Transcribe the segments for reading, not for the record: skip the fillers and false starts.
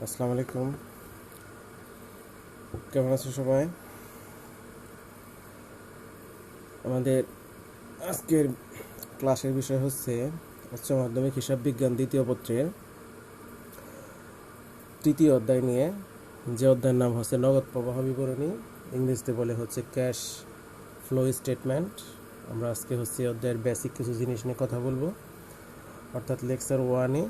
আসসালামু আলাইকুম। কেমন আছো সবাই? আমাদের আজকের ক্লাসের বিষয় হচ্ছে উচ্চ মাধ্যমিক হিসাব বিজ্ঞান দ্বিতীয় পত্রের তৃতীয় অধ্যায় নিয়ে, যে অধ্যায়ের নাম হচ্ছে নগদ প্রবাহ বিবরণী, ইংরেজিতে বলে হচ্ছে ক্যাশ ফ্লো স্টেটমেন্ট। আমরা আজকে হচ্ছে এই অধ্যায়ের বেসিক কিছু জিনিস নিয়ে কথা বলবো, অর্থাৎ লেকচার ওয়ানে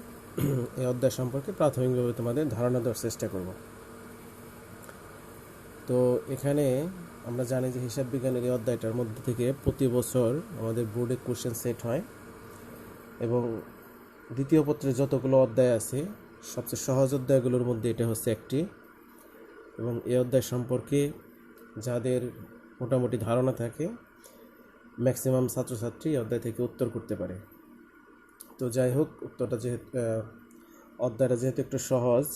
এই অধ্যায় সম্পর্কে প্রাথমিকভাবে তোমাদের ধারণা দেওয়ার চেষ্টা করব। তো এখানে আমরা জানি যে হিসাব বিজ্ঞানের এই অধ্যায়টার মধ্যে থেকে প্রতি বছর আমাদের বোর্ডে কোশ্চেন সেট হয়, এবং দ্বিতীয় পত্রে যতগুলো অধ্যায় আছে সবচেয়ে সহজ অধ্যায়গুলোর মধ্যে এটা হচ্ছে একটি। এবং এই অধ্যায় সম্পর্কে যাদের মোটামুটি ধারণা থাকে, ম্যাক্সিমাম ছাত্রছাত্রী এই অধ্যায় থেকে উত্তর করতে পারে। তো যাই হোক, উত্তরটা যেহেতু অধ্যায়টা যেহেতু একটু সহজ,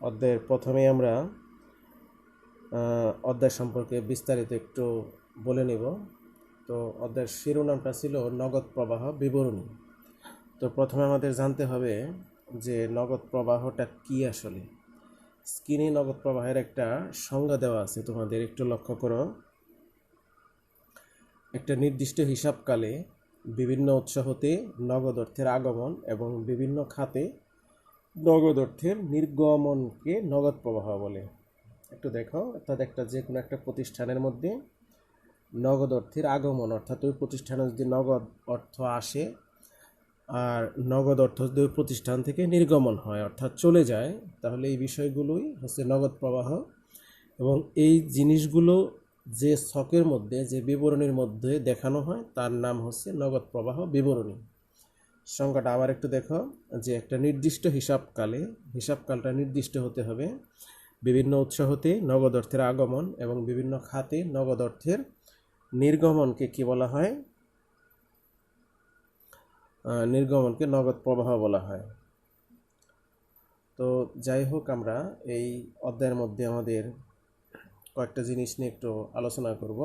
অধ্যায়ের প্রথমেই আমরা অধ্যায় সম্পর্কে বিস্তারিত একটু বলে নেব। তো অধ্যায়ের শিরোনামটা ছিল নগদ প্রবাহ বিবরণী। তো প্রথমে আমাদের জানতে হবে যে নগদ প্রবাহটা কি আসলে। স্ক্রিনে নগদ প্রবাহের একটা সংজ্ঞা দেওয়া আছে, তোমাদের একটু লক্ষ্য করো। একটা নির্দিষ্ট হিসাবকালে বিভিন্ন উৎস হতে নগদ অর্থের আগমন এবং বিভিন্ন খাতে নগদ অর্থের নির্গমনকে নগদ প্রবাহ বলে। একটু দেখো, অর্থাৎ যে কোনো একটা প্রতিষ্ঠানের মধ্যে নগদ অর্থের আগমন, অর্থাৎ ওই প্রতিষ্ঠানে যদি নগদ অর্থ আসে, আর নগদ অর্থ যদি ওই প্রতিষ্ঠান থেকে নির্গমন হয় অর্থাৎ চলে যায়, তাহলে এই বিষয়গুলোই হচ্ছে নগদ প্রবাহ। এবং এই জিনিসগুলো যে ছকের মধ্যে, যে বিবরণীর মধ্যে দেখানো হয় তার নাম হচ্ছে নগদ প্রবাহ বিবরণী। সংখ্যাটা আবার একটু দেখো, যে একটা নির্দিষ্ট হিসাবকালটা নির্দিষ্ট হতে হবে, বিভিন্ন উৎস হতে নগদ অর্থের আগমন এবং বিভিন্ন খাতে নগদ অর্থের নির্গমনকে কি বলা হয়? নির্গমনকে নগদ প্রবাহ বলা হয়। তো যাই হোক, আমরা এই অধ্যায়ের মধ্যে আমাদের কয়েকটা জিনিস নিয়ে একটু আলোচনা করব।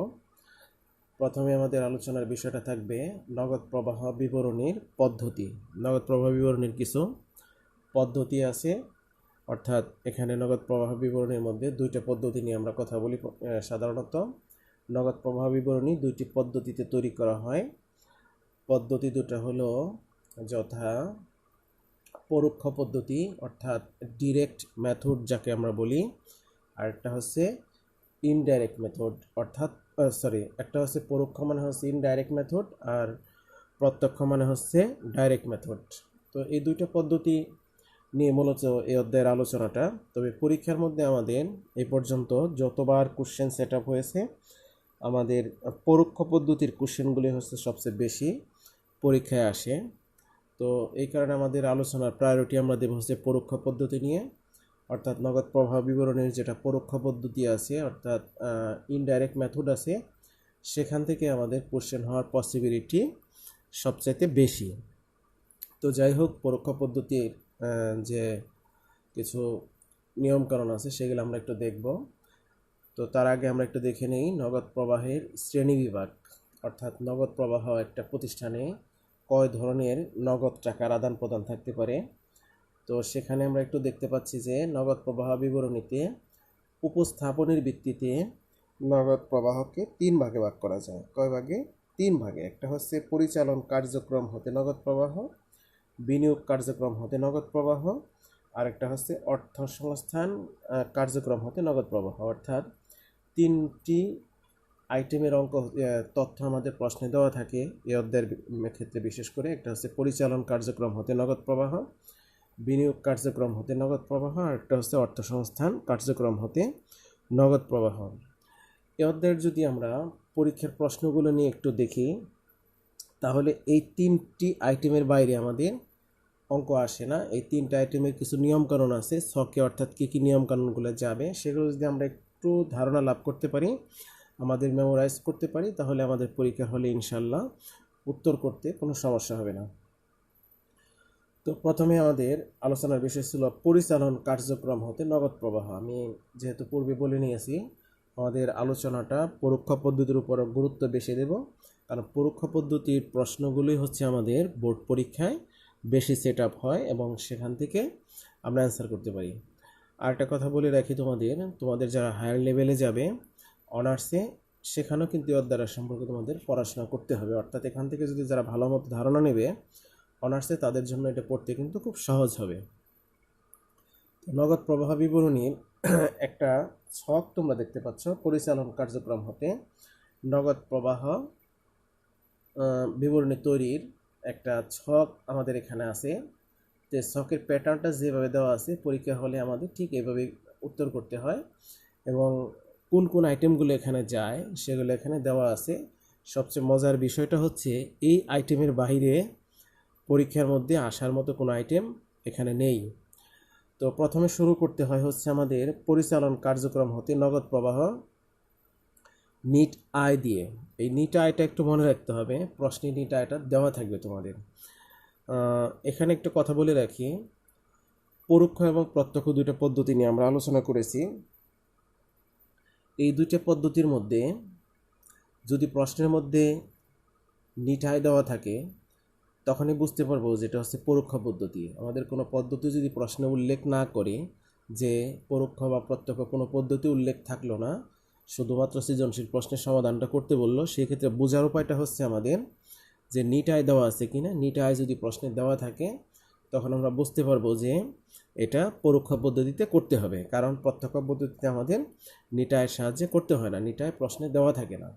প্রথমে আমাদের আলোচনার বিষয়টা থাকবে নগদ প্রবাহ বিবরণীর পদ্ধতি। নগদ প্রবাহ বিবরণীর কিছু পদ্ধতি আছে, অর্থাৎ এখানে নগদ প্রবাহ বিবরণীর মধ্যে দুইটা পদ্ধতি নিয়ে আমরা কথা বলি। সাধারণত নগদ প্রবাহ বিবরণী দুইটি পদ্ধতিতে তৈরি করা হয়। পদ্ধতি দুটো হলো যথা পরোক্ষ পদ্ধতি, অর্থাৎ ডিরেক্ট মেথড যাকে আমরা বলি, আর একটা হচ্ছে ইনডাইরেক্ট মেথড, অর্থাৎ একটা হচ্ছে পরোক্ষ মানে হচ্ছে ইনডাইরেক্ট মেথড, আর প্রত্যক্ষ মানে হচ্ছে ডাইরেক্ট মেথড। তো এই দুইটা পদ্ধতি নিয়ে মূলত এই অধ্যায়ের আলোচনাটা। তবে পরীক্ষার মধ্যে আমাদের এই পর্যন্ত যতবার কোশ্চেন সেট আপ হয়েছে, আমাদের পরোক্ষ পদ্ধতির কোশ্চেনগুলি হচ্ছে সবচেয়ে বেশি পরীক্ষায় আসে। তো এই কারণে আমাদের আলোচনার প্রায়োরিটি আমরা দেব হচ্ছে পরোক্ষ পদ্ধতি নিয়ে, অর্থাৎ নগদ প্রবাহ বিবরণীর যেটা পরোক্ষ পদ্ধতি আছে, অর্থাৎ ইনডাইরেক্ট মেথড আছে, সেখান থেকে আমাদের কোশ্চেন হওয়ার পসিবিলিটি সবচাইতে বেশি। তো যাই হোক, পরোক্ষ পদ্ধতির যে কিছু নিয়মকানুন আছে সেগুলো আমরা একটু দেখব। তো তার আগে আমরা একটু দেখে নিই নগদ প্রবাহের শ্রেণী বিভাগ, অর্থাৎ নগদ প্রবাহ একটা প্রতিষ্ঠানে কয় ধরনের নগদ টাকার আদান প্রদান থাকতে পারে। তো সেখানে আমরা একটু দেখতে পাচ্ছি যে নগদ প্রবাহ বিবরণীতে উপস্থাপনের ভিত্তিতে নগদ প্রবাহকে 3 ভাগে ভাগ করা যায়। কয় ভাগে? 3 ভাগে। একটা হচ্ছে পরিচালন কার্যক্রম হতে নগদ প্রবাহ, বিনিয়োগ কার্যক্রম হতে নগদ প্রবাহ, আর একটা হচ্ছে অর্থ সংস্থান কার্যক্রম হতে নগদ প্রবাহ। অর্থাৎ 3টি আইটেমের তথ্য আমাদের প্রশ্নে দেওয়া থাকে এই অধ্যায়ের ক্ষেত্রে। বিশেষ করে একটা হচ্ছে পরিচালন কার্যক্রম হতে নগদ প্রবাহ, বিনিয়োগ কার্যক্রম হতে নগদ প্রবাহ, আর একটা হচ্ছে অর্থসংস্থান কার্যক্রম হতে নগদ প্রবাহ। এই অধ্যায়ের যদি আমরা পরীক্ষার প্রশ্নগুলো নিয়ে একটু দেখি, তাহলে এই 3টি আইটেমের বাইরে আমাদের অঙ্ক আসে না। এই 3টা আইটেমের কিছু নিয়মকানুন আছে ছকে, অর্থাৎ কী কী নিয়মকানুনগুলো যাবে সেগুলো যদি আমরা একটু ধারণা লাভ করতে পারি, আমাদের মেমোরাইজ করতে পারি, তাহলে আমাদের পরীক্ষা হলে ইনশাল্লাহ উত্তর করতে কোনো সমস্যা হবে না। তো প্রথমে আমাদের আলোচনার বিষয় ছিল পরিচালন কার্যক্রম হতে নগদ প্রবাহ। আমি যেহেতু পূর্বে বলে নিয়েছি, আমাদের আলোচনাটা পরোক্ষ পদ্ধতির উপর গুরুত্ব বেশি দেব, কারণ পরোক্ষ পদ্ধতির প্রশ্নগুলোই হচ্ছে আমাদের বোর্ড পরীক্ষায় বেশি সেট আপ হয় এবং সেখান থেকে আমরা অ্যান্সার করতে পারি। আর একটা কথা বলে রাখি তোমাদের যারা হায়ার লেভেলে যাবে অনার্সে, সেখানেও কিন্তু এই অধ্যায় সম্পর্কে তোমাদের পড়াশোনা করতে হবে। অর্থাৎ এখান থেকে যদি যারা ভালো মতো ধারণা নেবে অনার্সে, তাদের জন্য এটা পড়তে কিন্তু খুব সহজ হবে। নগদ প্রবাহ বিবরণীর একটা ছক তোমরা দেখতে পাচ্ছ পরিচালন কার্যক্রম হতে নগদ প্রবাহ বিবরণী তৈরির একটা ছক আমাদের এখানে আছে। যে ছকের প্যাটার্নটা যেভাবে দেওয়া আছে পরীক্ষা হলে আমাদের ঠিক এইভাবে উত্তর করতে হয়, এবং কোন কোন আইটেমগুলো এখানে যায় সেগুলো এখানে দেওয়া আছে। সবচেয়ে মজার বিষয়টা হচ্ছে এই আইটেমের বাইরে পরীক্ষার মধ্যে আসার মতো কোনো আইটেম এখানে নেই। তো প্রথমে শুরু করতে হয় হচ্ছে আমাদের পরিচালন কার্যক্রম হতে নগদ প্রবাহ নিট আয় দিয়ে। এই নিট আয়টা একটু মনে রাখতে হবে, প্রশ্নে নিট আয়টা দেওয়া থাকবে তোমাদের। এখানে একটা কথা বলে রাখি, পরোক্ষ এবং প্রত্যক্ষ দুইটা পদ্ধতি নিয়ে আমরা আলোচনা করেছি। এই দুইটা পদ্ধতির মধ্যে যদি প্রশ্নের মধ্যে নিট আয় দেওয়া থাকে তখনই বুঝতে পারবো যেটা হচ্ছে পরোক্ষ পদ্ধতি। আমাদের কোনো পদ্ধতি যদি প্রশ্নে উল্লেখ না করে, যে পরোক্ষ বা প্রত্যক্ষ কোনো পদ্ধতি উল্লেখ থাকলো না, শুধুমাত্র সৃজনশীল প্রশ্নের সমাধানটা করতে বললো, সেই ক্ষেত্রে বোঝার উপায়টা হচ্ছে আমাদের যে নিট আয় দেওয়া আছে কিনা। নিট আয় যদি প্রশ্নে দেওয়া থাকে তখন আমরা বুঝতে পারবো যে এটা পরোক্ষ পদ্ধতিতে করতে হবে, কারণ প্রত্যক্ষ পদ্ধতিতে আমাদের নিট আয়ের সাহায্যে করতে হয় না, নিট আয় প্রশ্নে দেওয়া থাকে না।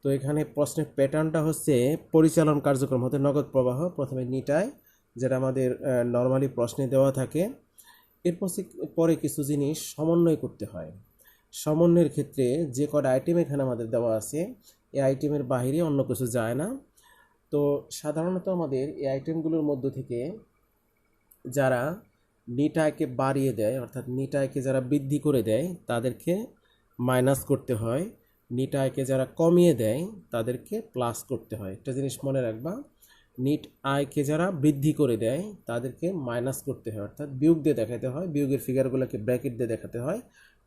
তো এখানে প্রশ্নের প্যাটার্নটা হচ্ছে পরিচালন কার্যক্রম হতে নগদ প্রবাহ, প্রথমে নিট আয় যেটা আমাদের নর্মালি প্রশ্নে দেওয়া থাকে। এরপর পরে কিছু জিনিস সমন্বয় করতে হয়। সমন্বয়ের ক্ষেত্রে যে কটা আইটেম এখানে আমাদের দেওয়া আছে এই আইটেমের বাইরে অন্য কিছু যায় না। তো সাধারণত আমাদের এই আইটেমগুলোর মধ্য থেকে যারা নিট আয়কে বাড়িয়ে দেয়, অর্থাৎ নিট আয়কে যারা বৃদ্ধি করে দেয় তাদেরকে মাইনাস করতে হয়, নিট আয়কে যারা কমিয়ে দেয় তাদেরকে প্লাস করতে হয়। একটা জিনিস মনে রাখবা, নিট আয়কে যারা বৃদ্ধি করে দেয় তাদেরকে মাইনাস করতে হয়, অর্থাৎ বিয়োগ দিয়ে দেখাতে হয়। বিয়োগের ফিগারগুলোকে ব্র্যাকেট দিয়ে দেখাতে হয়।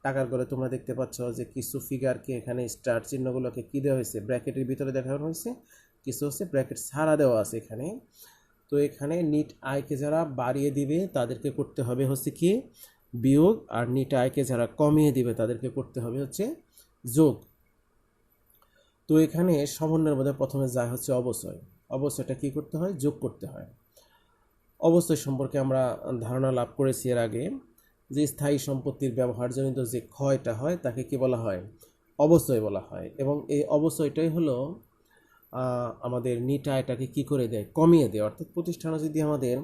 টাকার করে তোমরা দেখতে পাচ্ছ যে কিছু ফিগারকে এখানে স্টার চিহ্নগুলোকে কী দেওয়া হয়েছে, ব্র্যাকেটের ভিতরে দেখানো হয়েছে, কিছু হচ্ছে ব্র্যাকেট ছাড়া দেওয়া আছে এখানে। তো এখানে নিট আয়কে যারা বাড়িয়ে দিবে তাদেরকে করতে হবে হচ্ছে কি বিয়োগ, আর নিট আয়কে যারা কমিয়ে দিবে তাদেরকে করতে হবে হচ্ছে যোগ। তো এখানে সমন্বয়ের মধ্যে প্রথমে যায় হচ্ছে অবচয়। অবচয়টা কি করতে হয়, যোগ করতে হয়। অবচয় সম্পর্কে আমরা ধারণা লাভ করেছি এর আগে, যে স্থায়ী সম্পত্তির ব্যবহারজনিত যে ক্ষয়টা হয় তাকে কি বলা হয়, অবচয় বলা হয়। এবং এই অবচয়টাই হলো আমাদের নিট আয়টাকে কী করে দেয়, কমিয়ে দেয়। অর্থাৎ প্রতিষ্ঠানে যদি আমাদের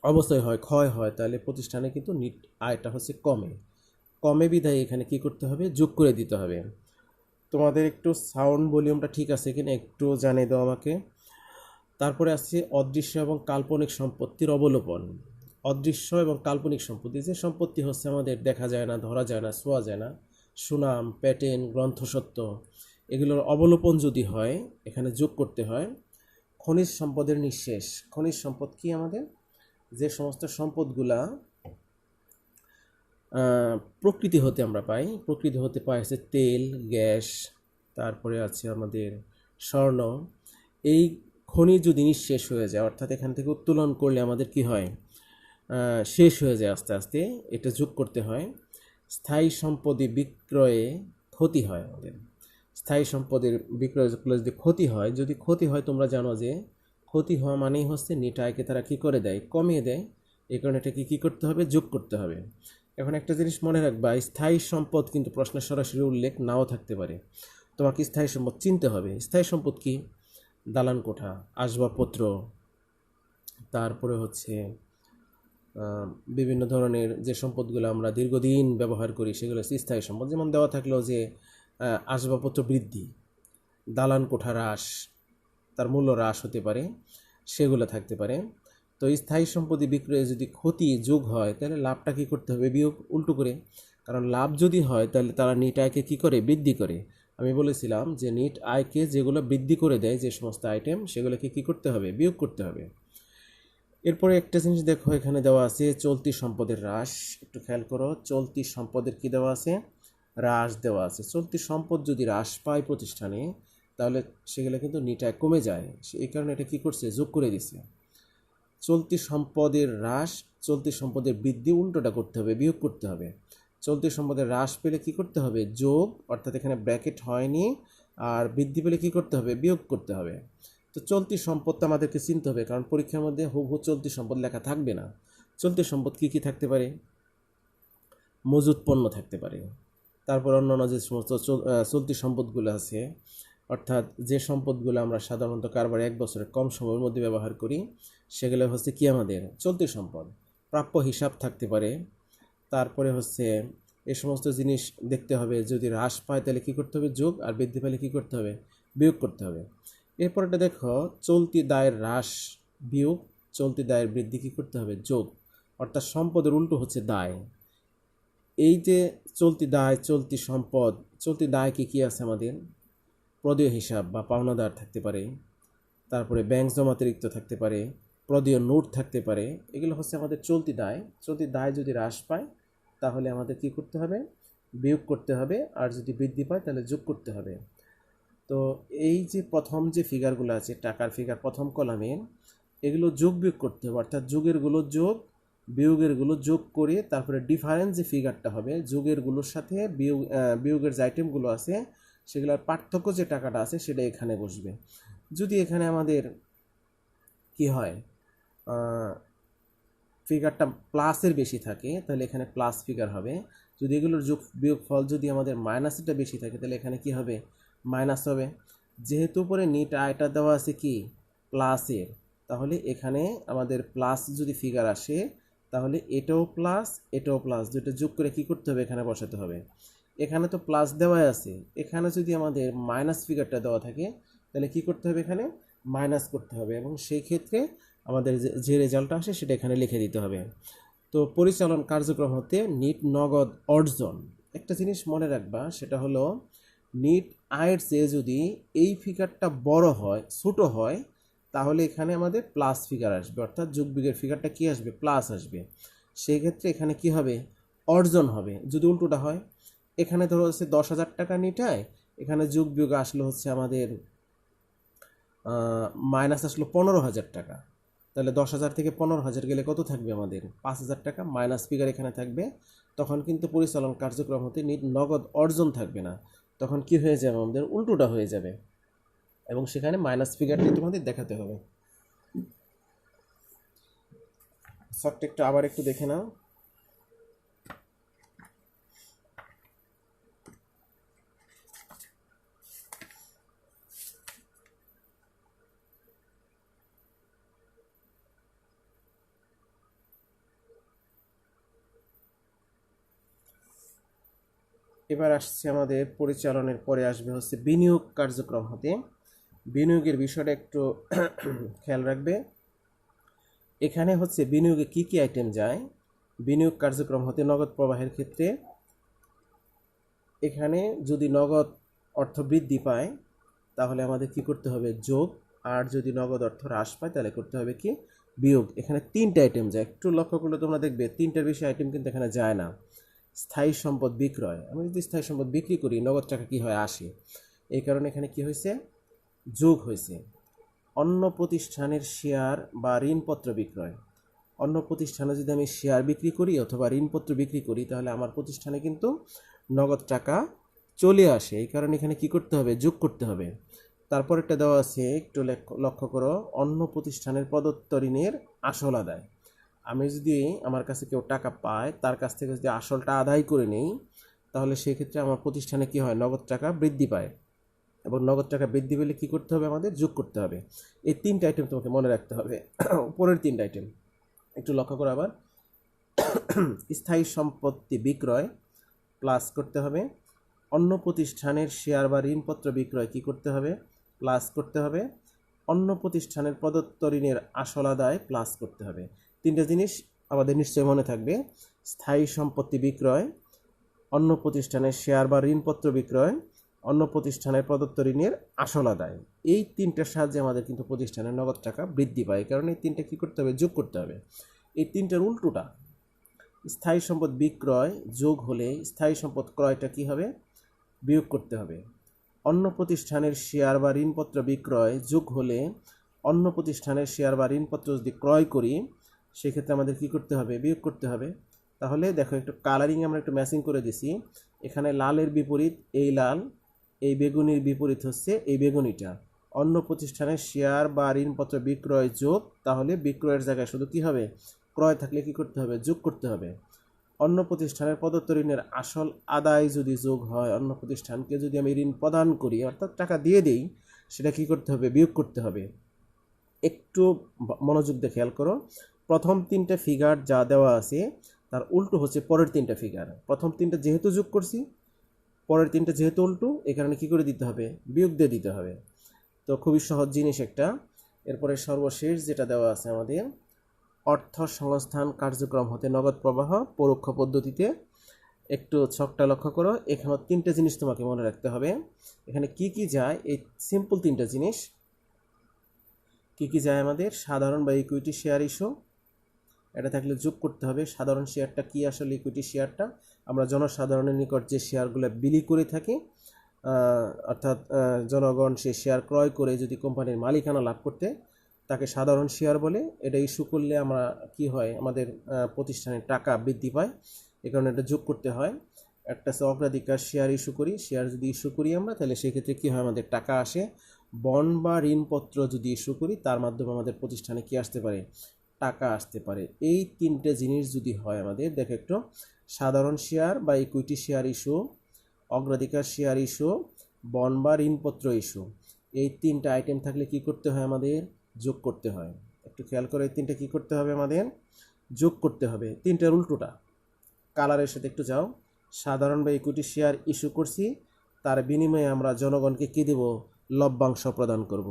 অবচয় হয়, ক্ষয় হয়, তাহলে প্রতিষ্ঠানে কিন্তু নিট আয়টা হচ্ছে কমে বিধায় এখানে কি করতে হবে, যোগ করে দিতে হবে। তোমাদের একটু সাউন্ড ভলিউমটা ঠিক আছে কিনা একটু জানিয়ে দাও আমাকে। তারপরে আসছে অদৃশ্য এবং কাল্পনিক সম্পত্তির অবলোপন। অদৃশ্য এবং কাল্পনিক সম্পত্তি, যে সম্পত্তি হচ্ছে আমাদের দেখা যায় না, ধরা যায় না, ছোঁয়া যায় না, সুনাম, প্যাটেন্ট, গ্রন্থসত্ত্ব, এগুলোর অবলোপন যদি হয় এখানে যোগ করতে হয়। খনিজ সম্পদের নিঃশেষ। খনিজ সম্পদ কি আমাদের, যে সমস্ত সম্পদগুলা প্রকৃতি হতে আমরা পাই, প্রকৃতি হতে পাই হচ্ছে তেল, গ্যাস, তারপরে আছে আমাদের স্বর্ণ। এই খনি যদি নিঃশেষ হয়ে যায়, অর্থাৎ এখান থেকে উত্তোলন করলে আমাদের কি হয়, শেষ হয়ে যায় আস্তে আস্তে, এটা যোগ করতে হয়। স্থায়ী সম্পত্তি বিক্রয়ে ক্ষতি হয় আমাদের। স্থায়ী সম্পদের বিক্রয় যদি ক্ষতি হয়, তোমরা জানো যে ক্ষতি হওয়া মানেই হচ্ছে নিট আয়কে তারা কী করে দেয়, কমিয়ে দেয়। এই কারণে এটাকে কী করতে হবে, যোগ করতে হবে। এখন একটা জিনিস মনে রাখবা, স্থায়ী সম্পদ কিন্তু প্রশ্নের সরাসরি উল্লেখ নাও থাকতে পারে, তোমাকে স্থায়ী সম্পদ চিনতে হবে। স্থায়ী সম্পদ কি, দালান কোঠা, আসবাবপত্র, তারপরে হচ্ছে বিভিন্ন ধরনের যে সম্পদগুলো আমরা দীর্ঘদিন ব্যবহার করি সেগুলো হচ্ছে স্থায়ী সম্পদ। যেমন দেওয়া থাকলেও যে আসবাবপত্র বৃদ্ধি, দালান কোঠা হ্রাস, তার মূল্য হ্রাস হতে পারে, সেগুলো থাকতে পারে। তো স্থায়ী সম্পত্তি বিক্রয়ে যদি ক্ষতি যোগ হয় তাহলে লাভটা কী করতে হবে, বিয়োগ, উল্টো করে। কারণ লাভ যদি হয় তাহলে তারা নিট আয়কে কী করে, বৃদ্ধি করে। আমি বলেছিলাম যে নিট আয়কে যেগুলো বৃদ্ধি করে দেয় যে সমস্ত আইটেম, সেগুলোকে কী করতে হবে, বিয়োগ করতে হবে। এরপরে একটা জিনিস দেখো, এখানে দেওয়া আছে চলতি সম্পদের হ্রাস। একটু খেয়াল করো, চলতি সম্পদের কি দেওয়া আছে, হ্রাস দেওয়া আছে। চলতি সম্পদ যদি হ্রাস পায় প্রতিষ্ঠানে তাহলে সেগুলো কিন্তু নিট আয় কমে যায়, এই কারণে এটা কী করছে, যোগ করে দিছে। চলতি সম্পদের হ্রাস, চলতি সম্পদের বৃদ্ধি উল্টোটা করতে হবে, বিয়োগ করতে হবে। চলতি সম্পদের হ্রাস পেলে কি করতে হবে? যোগ, অর্থাৎ এখানে ব্র্যাকেট হয়নি। আর বৃদ্ধি পেলে কি করতে হবে? বিয়োগ করতে হবে। তো চলতি সম্পদটা আমাদেরকে চিনতে হবে, কারণ পরীক্ষার মধ্যে হুবহু চলতি সম্পদ লেখা থাকবে না। চলতি সম্পদ কি কি থাকতে পারে? মজুত পণ্য থাকতে পারে। তারপর অন্যান্য যে সমস্ত চলতি সম্পদগুলো আছে, অর্থাৎ যে সম্পদগুলো আমরা সাধারণত কারবার 1 বছরের কম সময়ের মধ্যে ব্যবহার করি, সেগুলো হচ্ছে কি আমাদের চলতি সম্পদ। প্রাপ্য হিসাব থাকতে পারে। তারপরে হচ্ছে এই সমস্ত জিনিস দেখতে হবে, যদি হ্রাস পায় তাহলে কী করতে হবে? যোগ, আর বৃদ্ধি পেলে কী করতে হবে? বিয়োগ করতে হবে। এরপরটা দেখো, চলতি দায়ের হ্রাস বিয়োগ, চলতি দায়ের বৃদ্ধি কী করতে হবে? যোগ। অর্থাৎ সম্পদের উল্টো হচ্ছে দায়। এই যে চলতি দায়, চলতি সম্পদ, চলতি দায় কি আছে আমাদের? প্রদেয় হিসাব বা পাওনাদার থাকতে পারে, তারপরে ব্যাংক জমাতিরিক্ত থাকতে পারে, প্রদেয় নোট থাকতে পারে। এগুলো হচ্ছে আমাদের চলতি দায়। চলতি দায় যদি হ্রাস পায় তাহলে আমাদের কি করতে হবে? বিয়োগ করতে হবে, আর যদি বৃদ্ধি পায় তাহলে যোগ করতে হবে। তো এই যে প্রথম যে ফিগারগুলো আছে, টাকার ফিগার প্রথম কলামে, এগুলো যোগ বিয়োগ করতে হবে, অর্থাৎ যোগেরগুলো যোগ, বিয়োগেরগুলো যোগ করে তারপরে ডিফারেন্স যে ফিগারটা হবে, যোগেরগুলোর সাথে বিয়োগের যে আইটেমগুলো আছে সেগুলোর পার্থক্য যে টাকাটা আছে সেটা এখানে বসবে। যদি এখানে আমাদের কি হয়, ফিগারটা প্লাসের বেশি থাকে তাহলে এখানে প্লাস ফিগার হবে। যদি এগুলোর যোগ বিয়োগ ফল যদি আমাদের মাইনাসটা বেশি থাকে তাহলে এখানে কি হবে? মাইনাস হবে। যেহেতু উপরে নিট আয়টা দেওয়া আছে কি প্লাসের, তাহলে এখানে আমাদের প্লাস যদি ফিগার আসে তাহলে এটাও প্লাস, এটাও প্লাস, দুটো যোগ করে কি করতে হবে? এখানে বসাতে হবে। এখানে তো প্লাস দেওয়াই আছে, এখানে যদি আমাদের মাইনাস ফিগারটা দেওয়া থাকে তাহলে কি করতে হবে? এখানে মাইনাস করতে হবে, এবং সেই ক্ষেত্রে আমাদের যে রেজাল্টটা আসে সেটা এখানে লিখে দিতে হবে। তো পরিচালন কার্যক্রম হতে নিট নগদ অর্জন, একটা জিনিস মনে রাখবা, সেটা হলো নিট আয়ের চেয়ে যদি এই ফিগারটা বড় হয়, ছোট হয়, তাহলে এখানে আমাদের প্লাস ফিগার আসবে, অর্থাৎ যোগ বিয়োগের ফিগারটা কি আসবে? প্লাস আসবে। সেই ক্ষেত্রে এখানে কি হবে? অর্জন হবে। যদি উল্টোটা হয়, এখানে ধরো হচ্ছে 10,000 টাকা নিটায়, এখানে যোগ বিয়োগ আসলো হচ্ছে আমাদের মাইনাস আসলো 15,000 টাকা, তাহলে 10,000 থেকে 15,000 গেলে কত থাকবে? আমাদের 5,000 টাকা মাইনাস ফিগার এখানে থাকবে। তখন কিন্তু পরিচালন কার্যক্রম হতে নগদ অর্জন থাকবে না, তখন কি হয়ে যাবে? আমাদের উল্টোটা হয়ে যাবে, এবং সেখানে মাইনাস ফিগারটি তোমাদের দেখাতে হবে। শর্টটা একটু আবার একটু দেখে নাও। এবার আসছে আমাদের পরিচালনের পরে আসবে হচ্ছে বিনিয়োগ কার্যক্রম হতে। বিনিয়োগের বিষয়টা একটু খেয়াল রাখবে। এখানে হচ্ছে বিনিয়োগে কি কি আইটেম যায়? বিনিয়োগ কার্যক্রম হতে নগদ প্রবাহের ক্ষেত্রে এখানে যদি নগদ অর্থ বৃদ্ধি পায় তাহলে আমাদের কি করতে হবে? যোগ। আর যদি নগদ অর্থ হ্রাস পায় তাহলে করতে হবে কি? বিয়োগ। এখানে 3টে আইটেম যায়, একটু লক্ষ্য করলে তোমরা দেখবে 3টার বেশি আইটেম কিন্তু এখানে যায় না। স্থায়ী সম্পদ বিক্রয়, আমি যদি স্থায়ী সম্পদ বিক্রি করি নগদ টাকা কি হয়? আসে। এই কারণে এখানে কি হয়েছে? যোগ হয়েছে। অন্য প্রতিষ্ঠানের শেয়ার বা ঋণপত্র বিক্রয়, অন্য প্রতিষ্ঠানে যদি আমি শেয়ার বিক্রি করি অথবা ঋণপত্র বিক্রি করি তাহলে আমার প্রতিষ্ঠানে কিন্তু নগদ টাকা চলে আসে, এই কারণে এখানে কি করতে হবে? যোগ করতে হবে। তারপর একটা দেওয়া আছে, একটু লক্ষ্য করো, অন্য প্রতিষ্ঠানের প্রদত্ত ঋণের আসল আদায়। আমি যদি আমার কাছে কেউ টাকা পায়, তার কাছ থেকে যদি আসলটা আদায় করে নেই তাহলে সেক্ষেত্রে আমার প্রতিষ্ঠানে কি হয়? নগদ টাকা বৃদ্ধি পায়, এবং নগদ টাকা বৃদ্ধি পেলে কী করতে হবে? আমাদের যোগ করতে হবে। এই 3টে আইটেম তোমাকে মনে রাখতে হবে। উপরের 3টে আইটেম একটু লক্ষ্য করো আবার। স্থায়ী সম্পত্তি বিক্রয় প্লাস করতে হবে, অন্য প্রতিষ্ঠানের শেয়ার বা ঋণপত্র বিক্রয় কি করতে হবে? প্লাস করতে হবে, অন্য প্রতিষ্ঠানের প্রদত্ত ঋণের আসল আদায় প্লাস করতে হবে। 3টে জিনিস আমাদের নিশ্চয়ই মনে থাকবে। স্থায়ী সম্পত্তি বিক্রয়, অন্য প্রতিষ্ঠানের শেয়ার বা ঋণপত্র বিক্রয়, অন্য প্রতিষ্ঠানের প্রদত্ত ঋণের আসল আদায়। এই 3টার সাহায্যে আমাদের কিন্তু প্রতিষ্ঠানের নগদ টাকা বৃদ্ধি পায়, কারণ এই 3টে কী করতে হবে? যোগ করতে হবে। এই 3টার উল্টোটা, স্থায়ী সম্পদ বিক্রয় যোগ হলে স্থায়ী সম্পদ ক্রয়টা কি হবে? বিয়োগ করতে হবে। অন্য প্রতিষ্ঠানের শেয়ার বা ঋণপত্র বিক্রয় যোগ হলে অন্য প্রতিষ্ঠানের শেয়ার বা ঋণপত্র যদি ক্রয় করি সেক্ষেত্রে আমাদের কি করতে হবে, বিয়োগ করতে হবে। তাহলে দেখো একটু কালারিং আমরা একটু ম্যাচিং করে দিছি। এখানে লালের বিপরীত এই লাল, এই বেগুনির বিপরীত হচ্ছে এই বেগুনিটা। অন্য প্রতিষ্ঠানের শেয়ার বা ঋণপত্র বিক্রয় যোগ, তাহলে বিক্রয়ের জায়গায় শুধু কি হবে, ক্রয় থাকলে কি করতে হবে, যোগ করতে হবে। অন্য প্রতিষ্ঠানের প্রদত্ত ঋণের আসল আদায় যদি যোগ হয়, অন্য প্রতিষ্ঠানকে যদি আমি ঋণ প্রদান করি অর্থাৎ টাকা দিয়ে দেই, সেটা কি করতে হবে, বিয়োগ করতে হবে। একটু মনোযোগ দিয়ে খেয়াল করো, প্রথম তিনটা ফিগার যা দেওয়া আছে তার উল্টো হচ্ছে পরের তিনটা ফিগার। প্রথম তিনটা যেহেতু যোগ করছি, পরের তিনটা যেহেতু উল্টো, এই কারণে কী করে দিতে হবে, বিয়োগ দিয়ে দিতে হবে। তো খুবই সহজ জিনিস একটা। এরপরে সর্বশেষ যেটা দেওয়া আছে আমাদের, অর্থ সংস্থান কার্যক্রম হতে নগদ প্রবাহ পরোক্ষ পদ্ধতিতে। একটু ছকটা লক্ষ্য করো, এখানে তিনটে জিনিস তোমাকে মনে রাখতে হবে। এখানে কি কি যায়, এই সিম্পল তিনটা জিনিস কি কি যায় আমাদের, সাধারণ বা ইকুইটি শেয়ার ইস্যু, এটা থাকলে যোগ করতে হবে। সাধারণ শেয়ারটা কি, আসলে ইকুইটি শেয়ারটা আমরা জনসাধারণের নিকট যে শেয়ারগুলো বিলি করে থাকি, অর্থাৎ জনগণ সে শেয়ার ক্রয় করে যদি কোম্পানির মালিকানা লাভ করতে, তাকে সাধারণ শেয়ার বলে। এটা ইস্যু করলে আমরা কি হয়, আমাদের প্রতিষ্ঠানের টাকা বৃদ্ধি পায়, এ কারণে এটা যোগ করতে হয়। একটা হচ্ছে অগ্রাধিকার শেয়ার ইস্যু করি, শেয়ার যদি ইস্যু করি আমরা, তাহলে সেক্ষেত্রে কী হয়, আমাদের টাকা আসে। বন্ড বা ঋণপত্র যদি ইস্যু করি, তার মাধ্যমে আমাদের প্রতিষ্ঠানে কি আসতে পারে, টাকা আসতে পারে। এই তিনটে জিনিস যদি হয় আমাদের, দেখো একটু, সাধারণ শেয়ার বা ইকুইটি শেয়ার ইস্যু, অগ্রাধিকার শেয়ার ইস্যু, বন্ড বা ঋণপত্র ইস্যু, এই তিনটা আইটেম থাকলে কি করতে হয়, আমাদের যোগ করতে হয়। একটু খেয়াল করে, এই তিনটা কী করতে হবে, আমাদের যোগ করতে হবে। তিনটার উল্টোটা কালারের সাথে একটু যাও। সাধারণ বা ইকুইটি শেয়ার ইস্যু করছি, তার বিনিময়ে আমরা জনগণকে কী দেব, লভ্যাংশ প্রদান করব।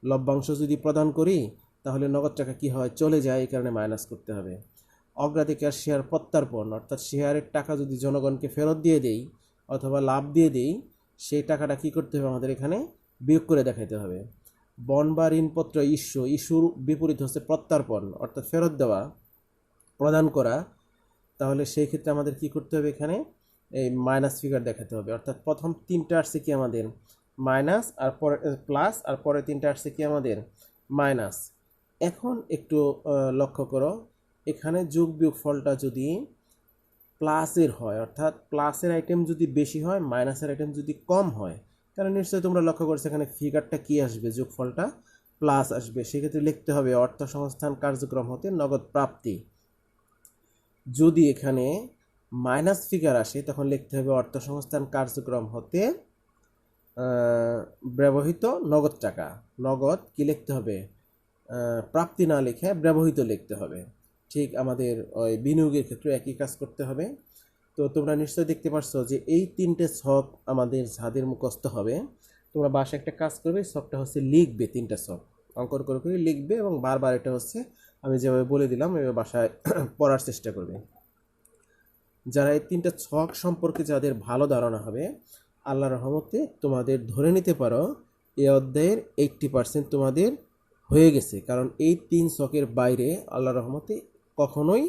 লভ্যাংশ যদি প্রদান করি তাহলে নগদ টাকা কী হয়, চলে যায়, এই কারণে মাইনাস করতে হবে। অগ্রাধিকার শেয়ার প্রত্যার্পণ, অর্থাৎ শেয়ারের টাকা যদি জনগণকে ফেরত দিয়ে দেই অথবা লাভ দিয়ে দেই, সেই টাকাটা কী করতে হবে, আমাদের এখানে বিয়োগ করে দেখাতে হবে। বন্ড বা ঋণপত্র ইস্যুর বিপরীত হচ্ছে প্রত্যার্পণ, অর্থাৎ ফেরত দেওয়া, প্রদান করা। তাহলে সেই ক্ষেত্রে আমাদের কি করতে হবে, এখানে এই মাইনাস ফিগার দেখাতে হবে। অর্থাৎ প্রথম তিনটা আসছে কি আমাদের মাইনাস, আর পরে প্লাস, আর পরে তিনটা আসছে কি আমাদের মাইনাস। এখন একটু লক্ষ্য করো, এখানে যোগ বিয়োগ ফলটা যদি প্লাসের হয়, অর্থাৎ প্লাসের আইটেম যদি বেশি হয়, মাইনাসের আইটেম যদি কম হয়, তাহলে নিশ্চয়ই তোমরা লক্ষ্য করছো এখানে ফিগারটা কি আসবে, যোগফলটা প্লাস আসবে। সেক্ষেত্রে লিখতে হবে অর্থ সংস্থান কার্যক্রম হতে নগদ প্রাপ্তি। যদি এখানে মাইনাস ফিগার আসে তখন লিখতে হবে অর্থ সংস্থান কার্যক্রম হতে ব্যবহৃত নগদ টাকা। নগদ কি লিখতে হবে, প্রাপ্তি না লিখে ব্যবহৃত লিখতে হবে। ঠিক আমাদের ওই বিনিয়োগের ক্ষেত্রে একই কাজ করতে হবে। তো তোমরা নিশ্চয়ই দেখতে পাচ্ছ যে এই তিনটে ছক আমাদের যাদের মুখস্থ হবে, তোমরা বাসায় একটা কাজ করবে, ছকটা হচ্ছে লিখবে, তিনটা ছক অঙ্কন করে করে লিখবে এবং বারবার এটা হচ্ছে আমি যেভাবে বলে দিলাম এভাবে বাসায় পড়ার চেষ্টা করবে। যারা এই তিনটা ছক সম্পর্কে যাদের ভালো ধারণা হবে, আল্লাহর রহমতে তোমাদের ধরে নিতে পারো এই অধ্যায়ের 80% তোমাদের হয়ে গেছে। কারণ এই তিন ছকের বাইরে আল্লাহর রহমতে কখনোই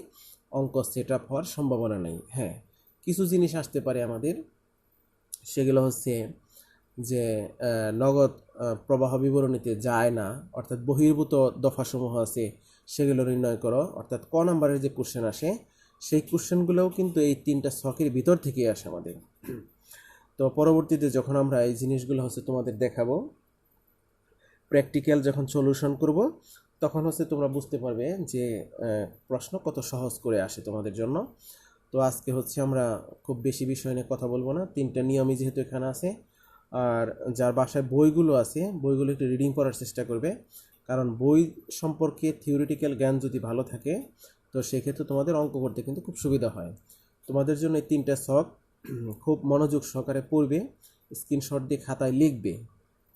অঙ্ক সেট আপ হওয়ার সম্ভাবনা নেই। হ্যাঁ, কিছু জিনিস আসতে পারে আমাদের, সেগুলো হচ্ছে যে নগদ প্রবাহ বিবরণীতে যায় না, অর্থাৎ বহির্ভূত দফাসমূহ আছে সেগুলো নির্ণয় করো। অর্থাৎ ক নাম্বারের যে কোশ্চেন আসে সেই কোশ্চেনগুলোও কিন্তু এই তিনটা ছকের ভিতর থেকেই আসে আমাদের। তো পরবর্তীতে যখন আমরা এই জিনিসগুলো হচ্ছে তোমাদের দেখাবো, প্র্যাকটিক্যাল যখন সলিউশন করব, তখন হচ্ছে তোমরা বুঝতে পারবে যে প্রশ্ন কত সহজ করে আসে তোমাদের জন্য। তো আজকে হচ্ছে আমরা খুব বেশি বিষয় নিয়ে কথা বলবো না, তিনটা নিয়মই যেহেতু এখানে আছে। আর যার বাসায় বইগুলো আছে বইগুলো একটু রিডিং করার চেষ্টা করবে, কারণ বই সম্পর্কে থিওরিটিক্যাল জ্ঞান যদি ভালো থাকে তো সেক্ষেত্রে তোমাদের অঙ্ক করতে কিন্তু খুব সুবিধা হয়। তোমাদের জন্য এই তিনটা ছক খুব মনোযোগ সহকারে পড়বে, স্ক্রিনশট দিয়ে খাতায় লিখবে।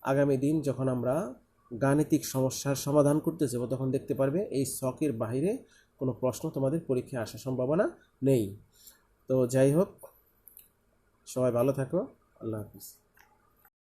আগামী দিন যখন আমরা গাণিতিক সমস্যার সমাধান করতে যাব তখন দেখতে পারবে এই ছকের বাইরে কোনো প্রশ্ন তোমাদের পরীক্ষায় আসার সম্ভাবনা নেই। তো যাই হোক, সবাই ভালো থাকো, আল্লাহ হাফিজ।